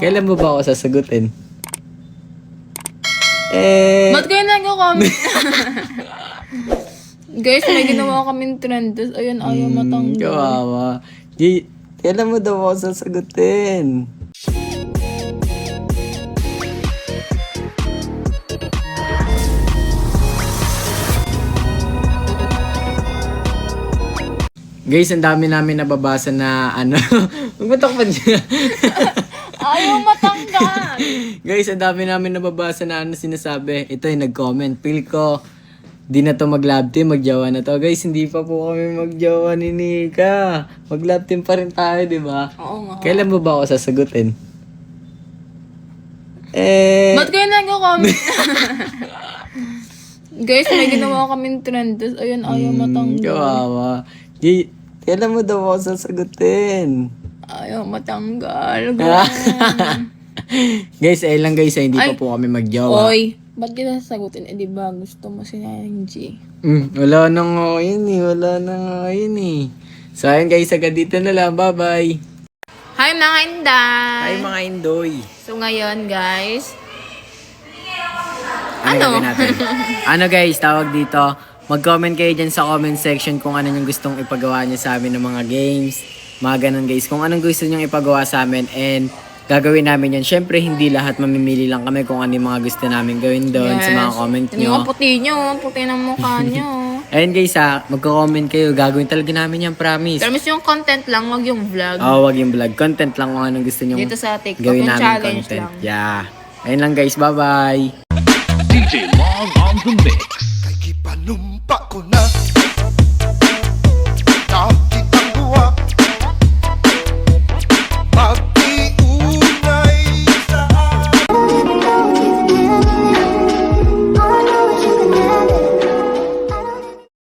Kailan mo ba ako sasagutin? Ba't kayo nag-comment? Guys, may ginawa kaming trend. Tapos ayun, ayaw matanggal. Kawawa. Kailan mo daw ako sasagutin? Guys, ang dami namin nababasa na ano. Magbatok pa niya. Ayaw matanggal. Guys, ang dami namin nababasa na ano sinasabi. Ito yung nag-comment. Feel ko, di na to mag-love team, mag-jawa na to. Guys, hindi pa po kami mag-jawa ni Nika. Mag-love team pa rin tayo, di ba? Oo nga. Kailan mo ba ako sasagutin? Ba't kayo nag-comment? Guys, may ginawa kaming trend. Tapos ayun, ayaw matanggal. Kawawa. Kailan mo daw ako sasagutin? Ayaw matanggal. Guys, lang guys, hindi pa po kami mag-jawa. Oy, ba't kita sasagutin? Eh, di ba gusto mo si Angie? Wala na nga yun eh. Wala na nga yun eh. So, ayun guys, agad dito na lang. Bye-bye. Hi mga inday! Hi mga Indoy. So ngayon guys, Ano gagawin natin? Ano guys, tawag dito. Mag-comment kayo dyan sa comment section kung ano yung gustong ipagawa nyo sa amin ng mga games. Mga ganun guys. Kung anong gusto nyo ipagawa sa amin and gagawin namin yan. Syempre, hindi lahat mamimili lang kami kung ano yung mga gusto namin gawin doon sa mga comment nyo. Yung puti nyo, puti ng mukha nyo. Ayun guys magko-comment kayo. Gagawin talaga namin yan, promise. Pero mas yung content lang, wag yung vlog. Wag yung vlog. Content lang kung anong gusto nyo Dito sa TikTok, gawin yung namin challenge content. lang. Yeah. Ayun lang guys, bye-bye. DJ Long on the mix. Kay gipanumpa ko na